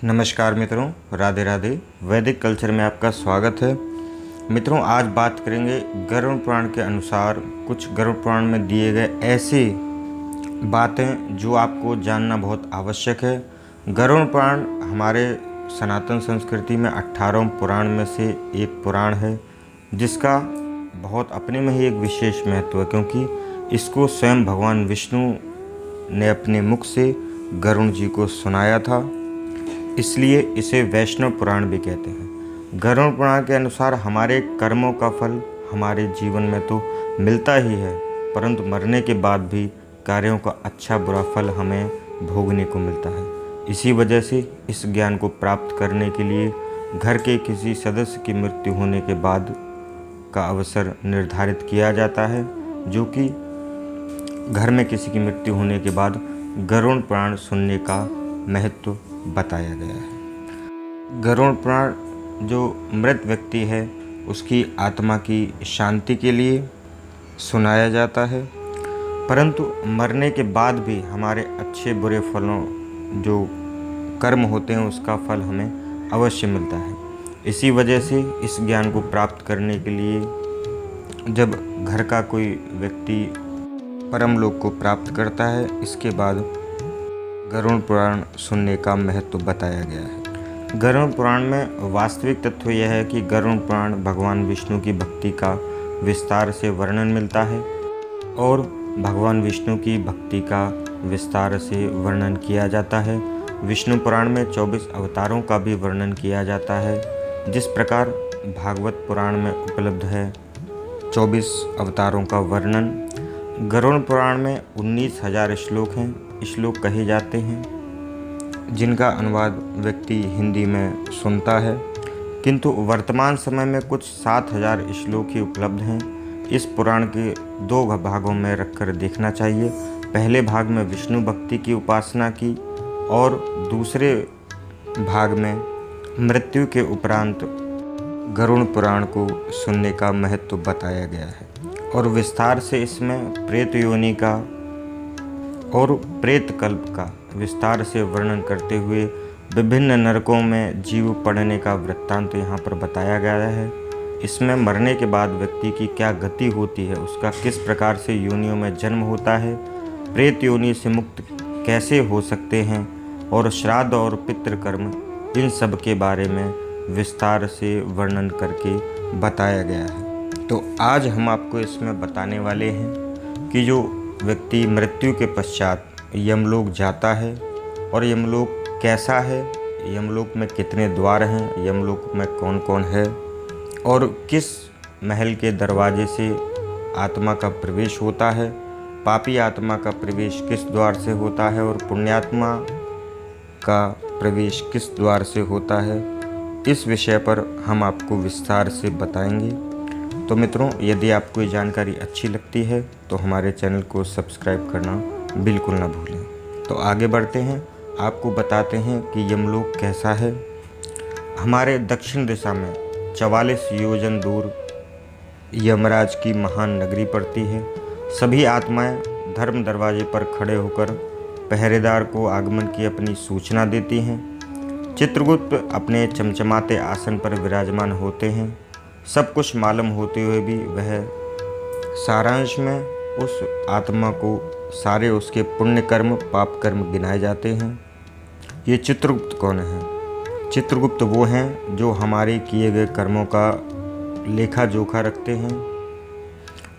नमस्कार मित्रों, राधे राधे। वैदिक कल्चर में आपका स्वागत है। मित्रों, आज बात करेंगे गरुड़ पुराण के अनुसार कुछ गरुड़ पुराण में दिए गए ऐसी बातें जो आपको जानना बहुत आवश्यक है। गरुड़ पुराण हमारे सनातन संस्कृति में 18 पुराण में से एक पुराण है, जिसका बहुत अपने में ही एक विशेष महत्व है, क्योंकि इसको स्वयं भगवान विष्णु ने अपने मुख से गरुड़ जी को सुनाया था, इसलिए इसे वैष्णव पुराण भी कहते हैं। गरुड़ पुराण के अनुसार हमारे कर्मों का फल हमारे जीवन में तो मिलता ही है, परंतु मरने के बाद भी कार्यों का अच्छा बुरा फल हमें भोगने को मिलता है। इसी वजह से इस ज्ञान को प्राप्त करने के लिए घर के किसी सदस्य की मृत्यु होने के बाद का अवसर निर्धारित किया जाता है, जो कि घर में किसी की मृत्यु होने के बाद गरुड़ पुराण सुनने का महत्व बताया गया है। गरुड़ पुराण जो मृत व्यक्ति है उसकी आत्मा की शांति के लिए सुनाया जाता है, परंतु मरने के बाद भी हमारे अच्छे बुरे फलों जो कर्म होते हैं उसका फल हमें अवश्य मिलता है। इसी वजह से इस ज्ञान को प्राप्त करने के लिए जब घर का कोई व्यक्ति परम लोक को प्राप्त करता है, इसके बाद गरुड़ पुराण सुनने का महत्व बताया गया है। गरुड़ पुराण में वास्तविक तथ्य यह है कि गरुड़ पुराण भगवान विष्णु की भक्ति का विस्तार से वर्णन मिलता है और भगवान विष्णु की भक्ति का विस्तार से वर्णन किया जाता है। विष्णु पुराण में 24 अवतारों का भी वर्णन किया जाता है। जिस प्रकार भागवत पुराण में उपलब्ध है 24 अवतारों का वर्णन, गरुड़ पुराण में 19,000 श्लोक हैं। श्लोक कहे जाते हैं जिनका अनुवाद व्यक्ति हिंदी में सुनता है, किंतु वर्तमान समय में कुछ 7,000 श्लोक ही उपलब्ध हैं। इस पुराण के 2 भागों में रखकर देखना चाहिए। पहले भाग में विष्णु भक्ति की उपासना की और दूसरे भाग में मृत्यु के उपरांत गरुड़ पुराण को सुनने का महत्व बताया गया है और विस्तार से इसमें प्रेत योनि का और प्रेत कल्प का विस्तार से वर्णन करते हुए विभिन्न नरकों में जीव पड़ने का वृत्तांत यहाँ पर बताया गया है। इसमें मरने के बाद व्यक्ति की क्या गति होती है, उसका किस प्रकार से योनियों में जन्म होता है, प्रेत योनि से मुक्त कैसे हो सकते हैं और श्राद्ध और पितृकर्म, इन सब के बारे में विस्तार से वर्णन करके बताया गया है। तो आज हम आपको इसमें बताने वाले हैं कि जो व्यक्ति मृत्यु के पश्चात यमलोक जाता है और यमलोक कैसा है, यमलोक में कितने द्वार हैं, यमलोक में कौन कौन है और किस महल के दरवाजे से आत्मा का प्रवेश होता है, पापी आत्मा का प्रवेश किस द्वार से होता है और पुण्यात्मा का प्रवेश किस द्वार से होता है, इस विषय पर हम आपको विस्तार से बताएंगे। तो मित्रों, यदि आपको ये जानकारी अच्छी लगती है तो हमारे चैनल को सब्सक्राइब करना बिल्कुल ना भूलें। तो आगे बढ़ते हैं, आपको बताते हैं कि यमलोक कैसा है। हमारे दक्षिण दिशा में 44 योजन दूर यमराज की महान नगरी पड़ती है। सभी आत्माएं धर्म दरवाजे पर खड़े होकर पहरेदार को आगमन की अपनी सूचना देती हैं। चित्रगुप्त अपने चमचमाते आसन पर विराजमान होते हैं। सब कुछ मालूम होते हुए भी वह सारांश में उस आत्मा को सारे उसके पुण्य कर्म पाप कर्म गिनाए जाते हैं। ये चित्रगुप्त कौन है? चित्रगुप्त वो हैं जो हमारे किए गए कर्मों का लेखा जोखा रखते हैं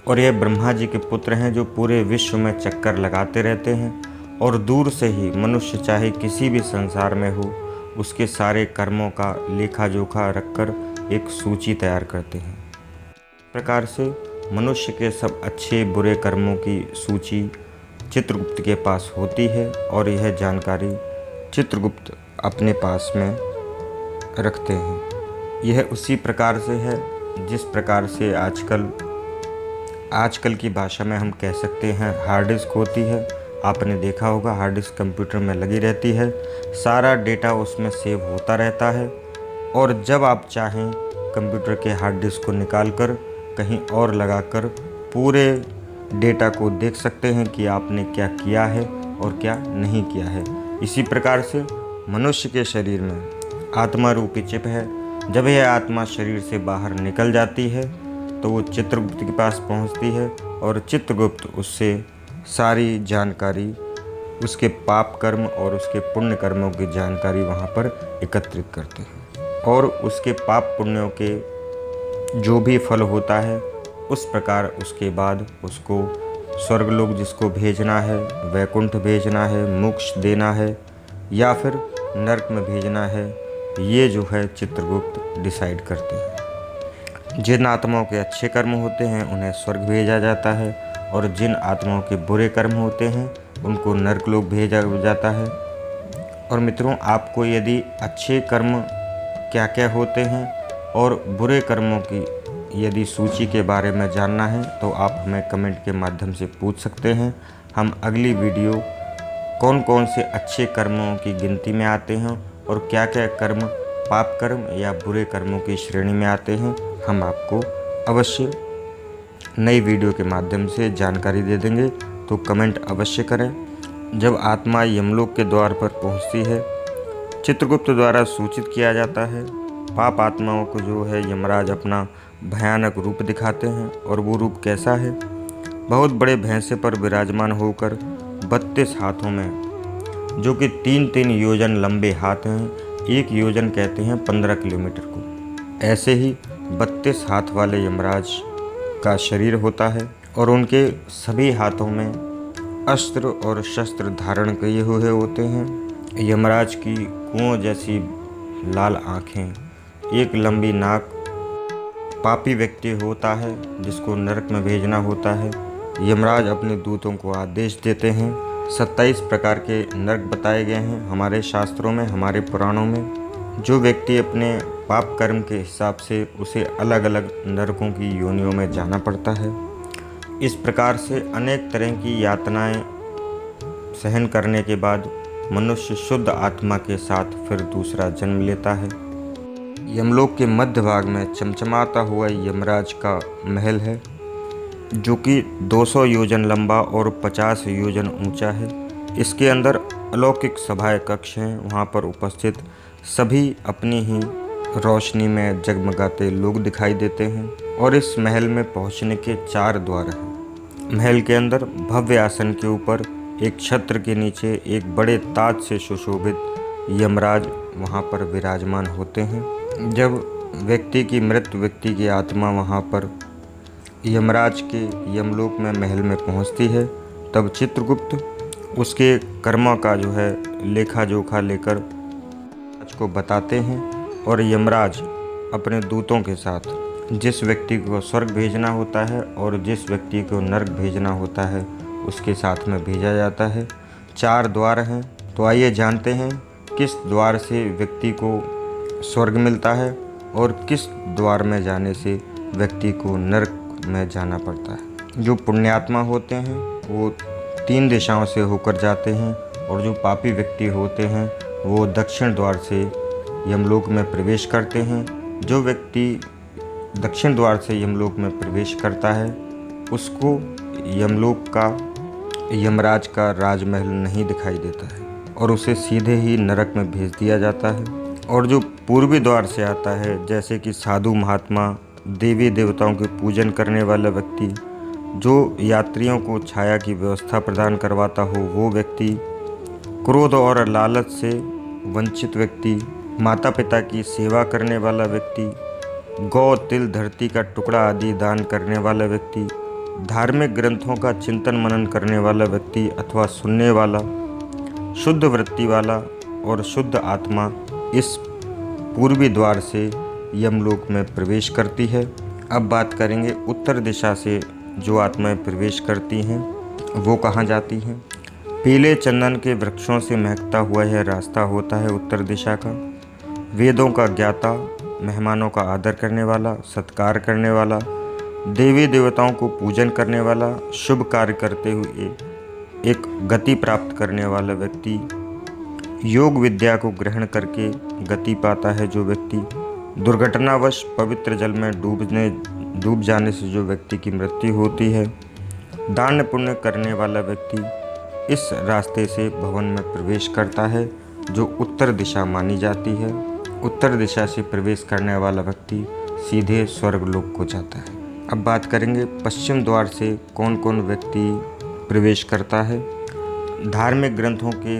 और यह ब्रह्मा जी के पुत्र हैं जो पूरे विश्व में चक्कर लगाते रहते हैं और दूर से ही मनुष्य चाहे किसी भी संसार में हो उसके सारे कर्मों का लेखा जोखा रखकर एक सूची तैयार करते हैं। इस प्रकार से मनुष्य के सब अच्छे बुरे कर्मों की सूची चित्रगुप्त के पास होती है और यह जानकारी चित्रगुप्त अपने पास में रखते हैं। यह उसी प्रकार से है जिस प्रकार से आजकल की भाषा में हम कह सकते हैं हार्ड डिस्क होती है। आपने देखा होगा हार्ड डिस्क कंप्यूटर में लगी रहती है, सारा डेटा उसमें सेव होता रहता है और जब आप चाहें कंप्यूटर के हार्ड डिस्क को निकालकर कहीं और लगाकर पूरे डेटा को देख सकते हैं कि आपने क्या किया है और क्या नहीं किया है। इसी प्रकार से मनुष्य के शरीर में आत्मा रूपी चिप है। जब यह आत्मा शरीर से बाहर निकल जाती है तो वो चित्रगुप्त के पास पहुंचती है और चित्रगुप्त उससे सारी जानकारी, उसके पाप कर्म और उसके पुण्य कर्मों की जानकारी वहाँ पर एकत्रित करते हैं और उसके पाप पुण्यों के जो भी फल होता है उस प्रकार उसके बाद उसको स्वर्गलोक जिसको भेजना है, वैकुंठ भेजना है, मोक्ष देना है या फिर नरक में भेजना है, ये जो है चित्रगुप्त डिसाइड करते हैं। जिन आत्माओं के अच्छे कर्म होते हैं उन्हें स्वर्ग भेजा जाता है और जिन आत्माओं के बुरे कर्म होते हैं उनको नरकलोक भेजा जाता है। और मित्रों, आपको यदि अच्छे कर्म क्या क्या होते हैं और बुरे कर्मों की यदि सूची के बारे में जानना है तो आप हमें कमेंट के माध्यम से पूछ सकते हैं। हम अगली वीडियो कौन कौन से अच्छे कर्मों की गिनती में आते हैं और क्या क्या कर्म पाप कर्म या बुरे कर्मों की श्रेणी में आते हैं, हम आपको अवश्य नई वीडियो के माध्यम से जानकारी दे देंगे। तो कमेंट अवश्य करें। जब आत्मा यमलोक के द्वार पर पहुंचती है, चित्रगुप्त द्वारा सूचित किया जाता है। पाप आत्माओं को जो है यमराज अपना भयानक रूप दिखाते हैं और वो रूप कैसा है? बहुत बड़े भैंसे पर विराजमान होकर 32 हाथों में, जो कि 3-3 योजन लंबे हाथ हैं, 1 योजन कहते हैं 15 किलोमीटर को, ऐसे ही 32 हाथ वाले यमराज का शरीर होता है और उनके सभी हाथों में अस्त्र और शस्त्र धारण किए हुए होते हैं। यमराज की कुओं जैसी लाल आँखें, एक लंबी नाक, पापी व्यक्ति होता है जिसको नरक में भेजना होता है। यमराज अपने दूतों को आदेश देते हैं। 27 प्रकार के नरक बताए गए हैं हमारे शास्त्रों में, हमारे पुराणों में। जो व्यक्ति अपने पाप कर्म के हिसाब से उसे अलग अलग नरकों की योनियों में जाना पड़ता है। इस प्रकार से अनेक तरह की यातनाएं सहन करने के बाद मनुष्य शुद्ध आत्मा के साथ फिर दूसरा जन्म लेता है। यमलोक के मध्य भाग में चमचमाता हुआ यमराज का महल है, जो कि 200 योजन लंबा और 50 योजन ऊंचा है। इसके अंदर अलौकिक सभाएं कक्ष हैं। वहां पर उपस्थित सभी अपनी ही रोशनी में जगमगाते लोग दिखाई देते हैं और इस महल में पहुंचने के 4 द्वार हैं। महल के अंदर भव्य आसन के ऊपर एक छत्र के नीचे एक बड़े ताज से सुशोभित यमराज वहां पर विराजमान होते हैं। जब व्यक्ति की मृत व्यक्ति की आत्मा वहां पर यमराज के यमलोक में महल में पहुंचती है, तब चित्रगुप्त उसके कर्मों का जो है लेखा जोखा लेकर यमराज को बताते हैं और यमराज अपने दूतों के साथ जिस व्यक्ति को स्वर्ग भेजना होता है और जिस व्यक्ति को नरक भेजना होता है उसके साथ में भेजा जाता है। 4 द्वार हैं। तो आइए जानते हैं किस द्वार से व्यक्ति को स्वर्ग मिलता है और किस द्वार में जाने से व्यक्ति को नरक में जाना पड़ता है। जो पुण्यात्मा होते हैं वो 3 दिशाओं से होकर जाते हैं और जो पापी व्यक्ति होते हैं वो दक्षिण द्वार से यमलोक में प्रवेश करते हैं। जो व्यक्ति दक्षिण द्वार से यमलोक में प्रवेश करता है उसको यमलोक का यमराज का राजमहल नहीं दिखाई देता है और उसे सीधे ही नरक में भेज दिया जाता है। और जो पूर्वी द्वार से आता है, जैसे कि साधु महात्मा, देवी देवताओं के पूजन करने वाला व्यक्ति, जो यात्रियों को छाया की व्यवस्था प्रदान करवाता हो वो व्यक्ति, क्रोध और लालच से वंचित व्यक्ति, माता पिता की सेवा करने वाला व्यक्ति, गौ तिल धरती का टुकड़ा आदि दान करने वाला व्यक्ति, धार्मिक ग्रंथों का चिंतन मनन करने वाला व्यक्ति अथवा सुनने वाला, शुद्ध वृत्ति वाला और शुद्ध आत्मा इस पूर्वी द्वार से यमलोक में प्रवेश करती है। अब बात करेंगे उत्तर दिशा से जो आत्माएं प्रवेश करती हैं वो कहाँ जाती हैं। पीले चंदन के वृक्षों से महकता हुआ यह रास्ता होता है उत्तर दिशा का। वेदों का ज्ञाता, मेहमानों का आदर करने वाला, सत्कार करने वाला, देवी देवताओं को पूजन करने वाला, शुभ कार्य करते हुए एक गति प्राप्त करने वाला व्यक्ति, योग विद्या को ग्रहण करके गति पाता है जो व्यक्ति, दुर्घटनावश पवित्र जल में डूब जाने से जो व्यक्ति की मृत्यु होती है, दान पुण्य करने वाला व्यक्ति इस रास्ते से भवन में प्रवेश करता है। जो उत्तर दिशा मानी जाती है। उत्तर दिशा से प्रवेश करने वाला व्यक्ति सीधे स्वर्गलोक को जाता है। अब बात करेंगे पश्चिम द्वार से कौन कौन व्यक्ति प्रवेश करता है। धार्मिक ग्रंथों के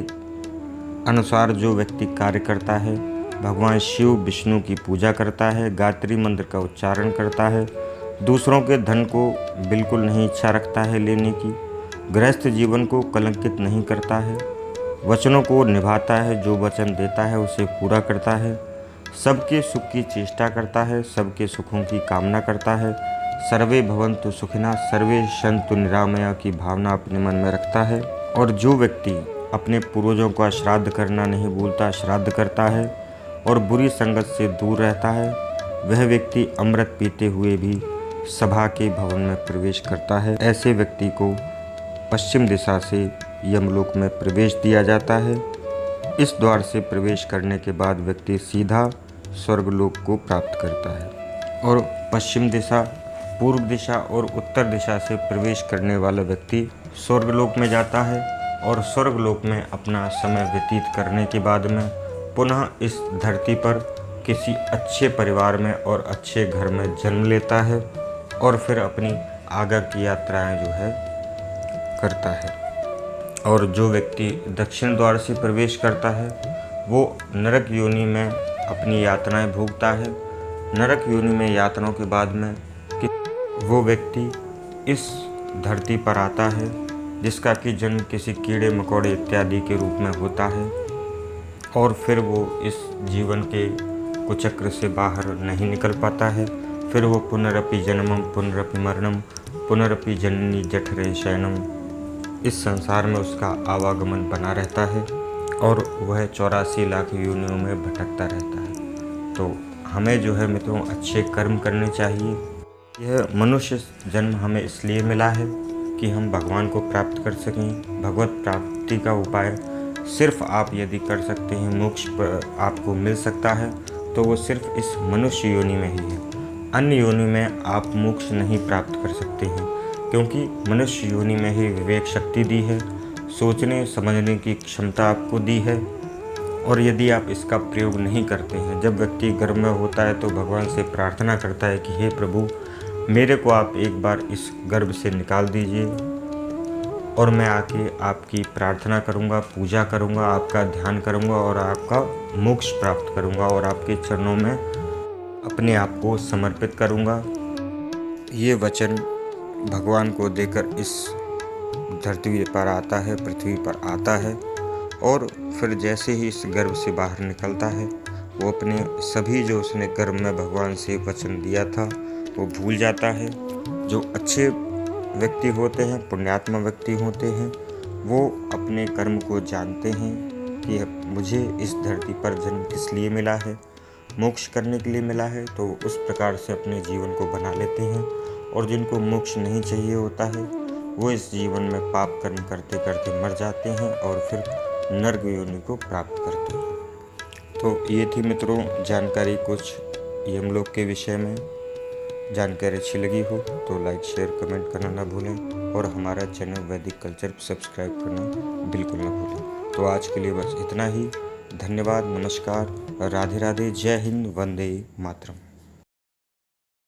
अनुसार जो व्यक्ति कार्य करता है, भगवान शिव विष्णु की पूजा करता है, गायत्री मंत्र का उच्चारण करता है, दूसरों के धन को बिल्कुल नहीं इच्छा रखता है लेने की, गृहस्थ जीवन को कलंकित नहीं करता है, वचनों को निभाता है, जो वचन देता है उसे पूरा करता है, सबके सुख की चेष्टा करता है, सबके सुखों की कामना करता है, सर्वे भवन्तु सुखिनः सर्वे सन्तु निरामया की भावना अपने मन में रखता है, और जो व्यक्ति अपने पूर्वजों का श्राद्ध करना नहीं भूलता, श्राद्ध करता है और बुरी संगत से दूर रहता है, वह व्यक्ति अमृत पीते हुए भी सभा के भवन में प्रवेश करता है। ऐसे व्यक्ति को पश्चिम दिशा से यमलोक में प्रवेश दिया जाता है। इस द्वार से प्रवेश करने के बाद व्यक्ति सीधा स्वर्गलोक को प्राप्त करता है। और पश्चिम दिशा, पूर्व दिशा और उत्तर दिशा से प्रवेश करने वाला व्यक्ति स्वर्गलोक में जाता है और स्वर्गलोक में अपना समय व्यतीत करने के बाद में पुनः इस धरती पर किसी अच्छे परिवार में और अच्छे घर में जन्म लेता है और फिर अपनी आगे की यात्राएं जो है करता है। और जो व्यक्ति दक्षिण द्वार से प्रवेश करता है वो नरक योनि में अपनी यातनाएं भोगता है। नरक योनि में यातनाओं के बाद में वो व्यक्ति इस धरती पर आता है जिसका कि जन्म किसी कीड़े मकोड़े इत्यादि के रूप में होता है, और फिर वो इस जीवन के कुचक्र से बाहर नहीं निकल पाता है। फिर वो पुनरपि जन्मम पुनरपि मरणम पुनरपि जननी जठरे शयनम, इस संसार में उसका आवागमन बना रहता है और वह 84 लाख योनियों में भटकता रहता है। तो हमें जो है मित्रों अच्छे कर्म करने चाहिए। यह मनुष्य जन्म हमें इसलिए मिला है कि हम भगवान को प्राप्त कर सकें। भगवत प्राप्ति का उपाय सिर्फ आप यदि कर सकते हैं, मोक्ष आपको मिल सकता है तो वो सिर्फ इस मनुष्य योनि में ही है। अन्य योनि में आप मोक्ष नहीं प्राप्त कर सकते हैं, क्योंकि मनुष्य योनि में ही विवेक शक्ति दी है, सोचने समझने की क्षमता आपको दी है। और यदि आप इसका प्रयोग नहीं करते हैं, जब व्यक्ति गर्भ में होता है तो भगवान से प्रार्थना करता है कि हे प्रभु, मेरे को आप एक बार इस गर्भ से निकाल दीजिए और मैं आके आपकी प्रार्थना करूंगा, पूजा करूंगा, आपका ध्यान करूंगा और आपका मोक्ष प्राप्त करूंगा और आपके चरणों में अपने आप को समर्पित करूंगा। ये वचन भगवान को देकर इस धरती पर आता है, पृथ्वी पर आता है, और फिर जैसे ही इस गर्भ से बाहर निकलता है वो अपने सभी जो उसने गर्भ में भगवान से वचन दिया था वो भूल जाता है। जो अच्छे व्यक्ति होते हैं, पुण्यात्मा व्यक्ति होते हैं, वो अपने कर्म को जानते हैं कि मुझे इस धरती पर जन्म किस लिए मिला है, मोक्ष करने के लिए मिला है, तो उस प्रकार से अपने जीवन को बना लेते हैं। और जिनको मोक्ष नहीं चाहिए होता है वो इस जीवन में पाप कर्म करते करते मर जाते हैं और फिर नरक योनि को प्राप्त करते हैं। तो ये थी मित्रों जानकारी कुछ यमलोक के विषय में। जानकारी अच्छी लगी हो तो लाइक शेयर कमेंट करना ना भूलें और हमारा चैनल वैदिक कल्चर सब्सक्राइब करना बिल्कुल ना भूलें। तो आज के लिए बस इतना ही। धन्यवाद, नमस्कार, राधे राधे, जय हिंद, वंदे मातरम।